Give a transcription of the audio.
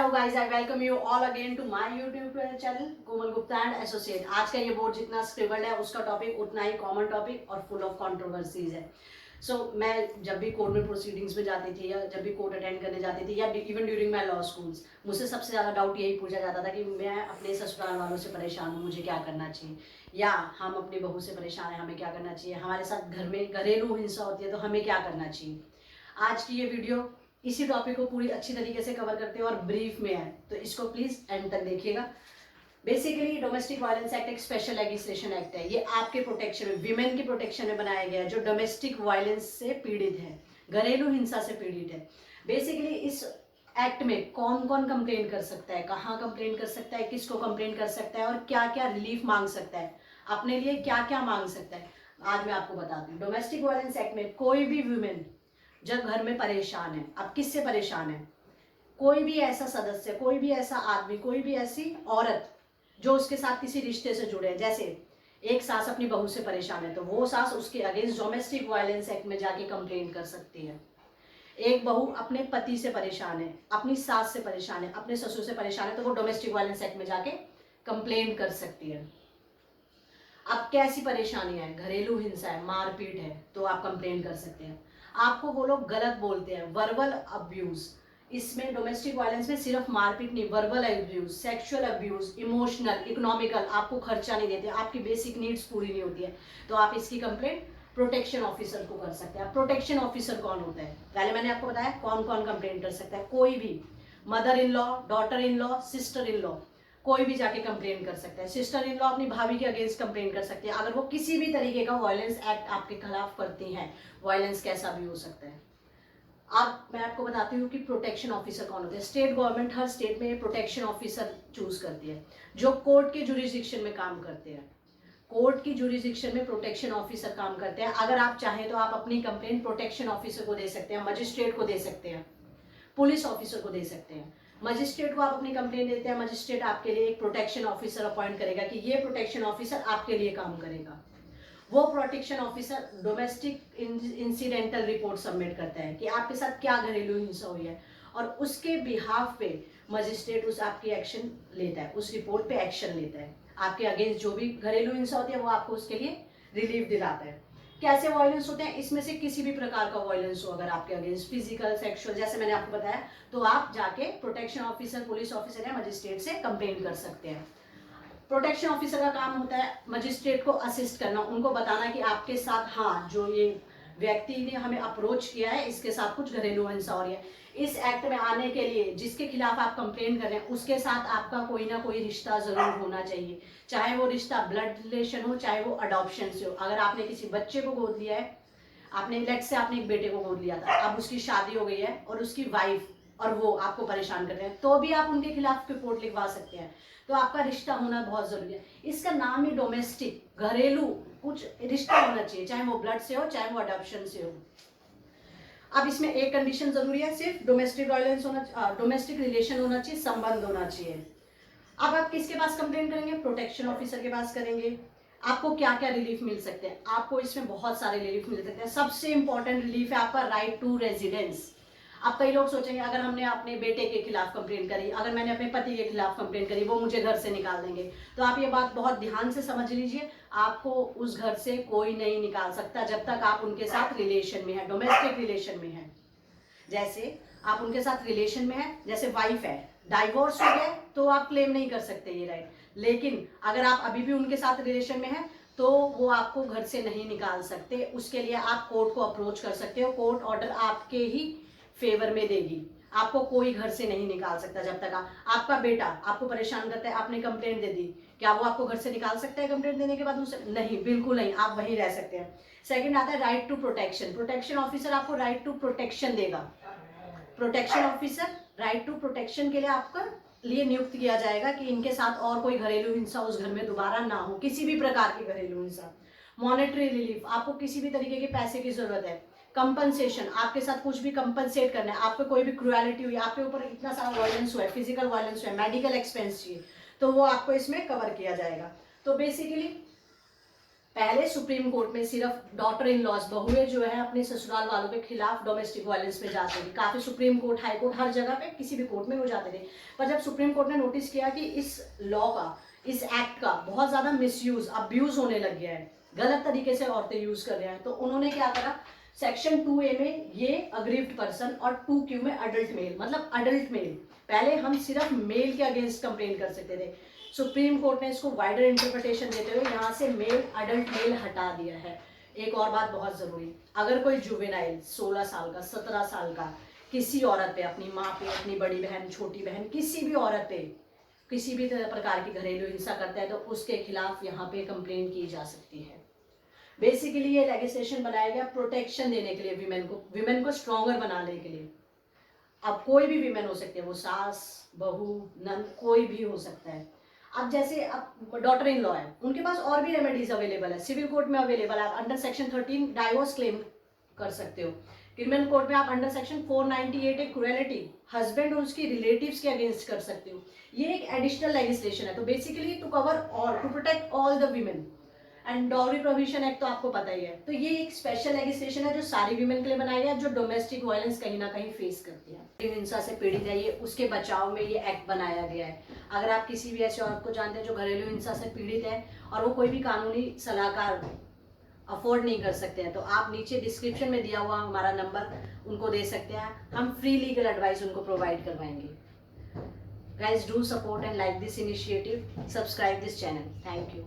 Hello guys, I welcome you all again to my YouTube channel Komal Gupta and associate. आज का ये board जितना स्क्रिबल्ड है उसका टॉपिक उतना ही कॉमन टॉपिक और फुल ऑफ कंट्रोवर्सीज है। मैं जब भी कोर्ट में प्रोसीडिंग्स में जाती थी या जब भी कोर्ट अटेंड करने जाती थी या even during my law schools, मुझसे सबसे ज़्यादा डाउट यही पूछा जाता था कि मैं अपने ससुराल वालों से परेशान हूँ, मुझे क्या करना चाहिए, या हम अपनी बहू से परेशान हैं, हमें क्या करना चाहिए, हमारे साथ घर में घरेलू हिंसा होती है तो हमें क्या करना चाहिए। आज की ये वीडियो इसी टॉपिक को पूरी अच्छी तरीके से कवर करते हैं और ब्रीफ में है, तो इसको प्लीज एंड तक देखिएगा। बेसिकली डोमेस्टिक वायलेंस एक्ट एक स्पेशल लेजिस्लेशन एक्ट है। ये आपके प्रोटेक्शन में, विमेन की प्रोटेक्शन में बनाया गया है जो डोमेस्टिक वायलेंस से पीड़ित है, घरेलू हिंसा से पीड़ित है। बेसिकली इस एक्ट में कौन कौन कंप्लेन कर सकता है, कहाँ कंप्लेन कर सकता है, किसको कंप्लेन कर सकता है और क्या क्या रिलीफ मांग सकता है, अपने लिए क्या क्या मांग सकता है, आज मैं आपको बताती हूँ। डोमेस्टिक वायलेंस एक्ट में कोई भी वुमेन जब घर में परेशान है, अब किससे परेशान है, कोई भी ऐसा सदस्य, कोई भी ऐसा आदमी, कोई भी ऐसी औरत जो उसके साथ किसी रिश्ते से जुड़े हैं। जैसे एक सास अपनी बहू से परेशान है तो वो सास उसके अगेंस्ट डोमेस्टिक वायलेंस एक्ट में जाके कंप्लेन कर सकती है। एक बहू अपने पति से परेशान है, अपनी सास से परेशान है, अपने ससुर से परेशान है तो वो डोमेस्टिक वायलेंस एक्ट में जाके कंप्लेन कर सकती है। अब कैसी परेशानी है, घरेलू हिंसा है, मारपीट है, तो आप कंप्लेन कर सकते हैं। आपको वो लोग गलत बोलते हैं, वर्बल अब्यूज, इसमें डोमेस्टिक वायलेंस में सिर्फ मारपीट नहीं, verbal abuse, sexual abuse, emotional, economical, आपको खर्चा नहीं देते, आपकी बेसिक नीड्स पूरी नहीं होती है, तो आप इसकी कंप्लेंट प्रोटेक्शन ऑफिसर को कर सकते हैं। प्रोटेक्शन ऑफिसर कौन होता है, पहले मैंने आपको बताया कौन कौन कंप्लेंट कर सकता है। कोई भी mother in law, daughter in law, sister in law, कोई भी जाके कंप्लेन कर सकता है। सिस्टर इन लॉ अपनी भाभी के अगेंस्ट कंप्लेन कर सकती है अगर वो किसी भी तरीके का वायलेंस एक्ट आपके खिलाफ करती हैं। वायलेंस कैसा भी हो सकता है। अब मैं आपको बताती हूँ कि प्रोटेक्शन ऑफिसर कौन होते हैं। स्टेट गवर्नमेंट हर स्टेट में प्रोटेक्शन ऑफिसर चूज करती है जो कोर्ट के जुरिस्डिक्शन में काम करते हैं। कोर्ट की जुरिस्डिक्शन में प्रोटेक्शन ऑफिसर काम करते हैं। अगर आप चाहें तो आप अपनी कंप्लेंट प्रोटेक्शन ऑफिसर को दे सकते हैं, मजिस्ट्रेट को दे सकते हैं, पुलिस ऑफिसर को दे सकते हैं। मजिस्ट्रेट को आप अपनी कंप्लेंट देते हैं, मजिस्ट्रेट आपके लिए एक प्रोटेक्शन ऑफिसर अपॉइंट करेगा कि ये प्रोटेक्शन ऑफिसर आपके लिए काम करेगा। वो protection officer domestic incidental report submit करता है कि आपके साथ क्या घरेलू हिंसा हुई है और उसके बिहाफ पे मजिस्ट्रेट उस आपकी एक्शन लेता है, उस रिपोर्ट पे एक्शन लेता है। आपके अगेंस्ट जो भी घरेलू हिंसा होती है वो आपको उसके लिए रिलीफ दिलाता है। कैसे वायलेंस होते हैं, इसमें से किसी भी प्रकार का वायलेंस हो अगर आपके अगेंस्ट, फिजिकल, सेक्सुअल, जैसे मैंने आपको बताया, तो आप जाके प्रोटेक्शन ऑफिसर, पुलिस ऑफिसर या मजिस्ट्रेट से कंप्लेन कर सकते हैं। प्रोटेक्शन ऑफिसर का काम होता है मजिस्ट्रेट को असिस्ट करना, उनको बताना कि आपके साथ हाँ जो ये व्यक्ति ने हमें अप्रोच किया है इसके साथ कुछ घरेलू हिंसा हो रही है। इस एक्ट में आने के लिए जिसके खिलाफ आप कंप्लेन कर रहे हैं उसके साथ आपका कोई ना कोई रिश्ता जरूर होना चाहिए, चाहे वो रिश्ता ब्लड रिलेशन हो, चाहे वो अडॉप्शन से हो। अगर आपने किसी बच्चे को गोद लिया है, आपने लेट से आपने एक बेटे को गोद लिया था, अब उसकी शादी हो गई है और उसकी वाइफ और वो आपको परेशान कर रहे हैं, तो भी आप उनके खिलाफ रिपोर्ट लिखवा सकते हैं। तो आपका रिश्ता होना बहुत जरूरी है। इसका नाम ही डोमेस्टिक, घरेलू कुछ रिश्ता होना चाहिए, चाहे वो ब्लड से हो चाहे वो अडॉप्शन से हो। अब इसमें एक कंडीशन जरूरी है, सिर्फ डोमेस्टिक वायलेंस होना, डोमेस्टिक रिलेशन होना चाहिए, संबंध होना चाहिए। अब आप किसके पास कंप्लेन करेंगे, प्रोटेक्शन ऑफिसर के पास करेंगे। आपको क्या क्या रिलीफ मिल सकते हैं, आपको इसमें बहुत सारे रिलीफ मिल सकते हैं। सबसे इंपॉर्टेंट रिलीफ है आपका राइट टू रेजिडेंस। अब कई लोग सोचेंगे अगर हमने अपने बेटे के खिलाफ कंप्लेन करी, अगर मैंने अपने पति के खिलाफ कंप्लेन करी, वो मुझे घर से निकाल देंगे। तो आप ये बात बहुत ध्यान से समझ लीजिए, आपको उस घर से कोई नहीं निकाल सकता जब तक आप उनके साथ रिलेशन में है, डोमेस्टिक रिलेशन में है। जैसे आप उनके साथ रिलेशन में है, जैसे वाइफ है, डाइवोर्स हो गया तो आप क्लेम नहीं कर सकते ये राइट, लेकिन अगर आप अभी भी उनके साथ रिलेशन में है तो वो आपको घर से नहीं निकाल सकते। उसके लिए आप कोर्ट को अप्रोच कर सकते हो, कोर्ट ऑर्डर आपके ही फेवर में देगी, आपको कोई घर से नहीं निकाल सकता जब तक आपका बेटा आपको परेशान करता है, आपने कंप्लेंट दे दी, क्या वो आपको घर से निकाल सकता है कंप्लेंट देने के बाद उसे? नहीं, बिल्कुल नहीं, आप वहीं रह सकते हैं। सेकंड आता है right to protection. Protection officer आपको राइट टू प्रोटेक्शन देगा। Protection officer right to protection के लिए आपका लिए नियुक्त किया जाएगा कि इनके साथ और कोई घरेलू हिंसा उस घर में दोबारा ना हो, किसी भी प्रकार की घरेलू हिंसा। मॉनेटरी रिलीफ, आपको किसी भी तरीके के पैसे की जरूरत है। कंपनसेशन, आपके साथ कुछ भी कंपनसेट करना है, आपको कोई भी क्रुएलिटी हुई, आपके ऊपर इतना सारा वायलेंस हुआ है, फिजिकल वायलेंस हुआ है, मेडिकल एक्सपेंस चाहिए, तो वो आपको इसमें कवर किया जाएगा। तो बेसिकली पहले सुप्रीम कोर्ट में सिर्फ डॉटर इन लॉज, बहुएं जो है अपने ससुराल वालों के खिलाफ डोमेस्टिक वायलेंस में जाते थे, काफी सुप्रीम कोर्ट, हाई कोर्ट, हर जगह पे किसी भी कोर्ट में वो जाते थे। पर जब सुप्रीम कोर्ट ने नोटिस किया कि इस लॉ का, इस एक्ट का बहुत ज्यादा मिसयूज, अब्यूज होने लग गया है, गलत तरीके से औरतें यूज कर रहे हैं, तो उन्होंने क्या करा, सेक्शन 2A में ये अग्रीव्ड पर्सन और 2Q में अडल्ट मेल, मतलब अडल्ट मेल, पहले हम सिर्फ मेल के अगेंस्ट कंप्लेन कर सकते थे, सुप्रीम कोर्ट ने इसको वाइडर इंटरप्रिटेशन देते हुए यहाँ से मेल, अडल्ट मेल हटा दिया है। एक और बात बहुत जरूरी, अगर कोई जुवेनाइल 16 साल का, 17 साल का किसी औरत पे, अपनी माँ पे, अपनी बड़ी बहन, छोटी बहन, किसी भी औरत पे किसी भी प्रकार की घरेलू हिंसा करता है तो उसके खिलाफ यहाँ पे कंप्लेन की जा सकती है। बेसिकली ये लेजिस्लेशन बनाया गया प्रोटेक्शन देने के लिए, विमेन को स्ट्रॉन्गर बनाने के लिए। अब कोई भी विमेन हो सकती है, वो सास, बहू, नंद, कोई भी हो सकता है। अब जैसे अब डॉटर इन लॉ है, उनके पास और भी रेमेडीज अवेलेबल है, सिविल कोर्ट में अवेलेबल है, आप अंडर सेक्शन 13 डाइवोर्स क्लेम कर सकते हो। क्रिमिनल कोर्ट में आप अंडर सेक्शन 498 एक क्रुएलिटी, हस्बैंड और उसकी रिलेटिव्स के अगेंस्ट कर सकते हो। ये एक एडिशनल लेजिस्लेशन है, तो basically to cover all, to protect all the women. And dowry provision act तो आपको पता ही है, तो ये एक स्पेशल लेजिस्लेशन है जो सारी वीमेन के लिए बनाया गया है, जो डोमेस्टिक वायलेंस कहीं ना कहीं फेस करती है, हिंसा से पीड़ित है, ये उसके बचाव में ये एक्ट बनाया गया है। अगर आप किसी भी ऐसे औरत को जानते हैं जो घरेलू हिंसा से पीड़ित है और वो कोई भी कानूनी सलाहकार अफोर्ड नहीं कर सकते हैं, तो आप नीचे डिस्क्रिप्शन में दिया हुआ हमारा नंबर उनको दे सकते हैं, हम फ्री लीगल एडवाइस उनको प्रोवाइड करवाएंगे। Guys, do support and like this initiative. Subscribe this channel. Thank you.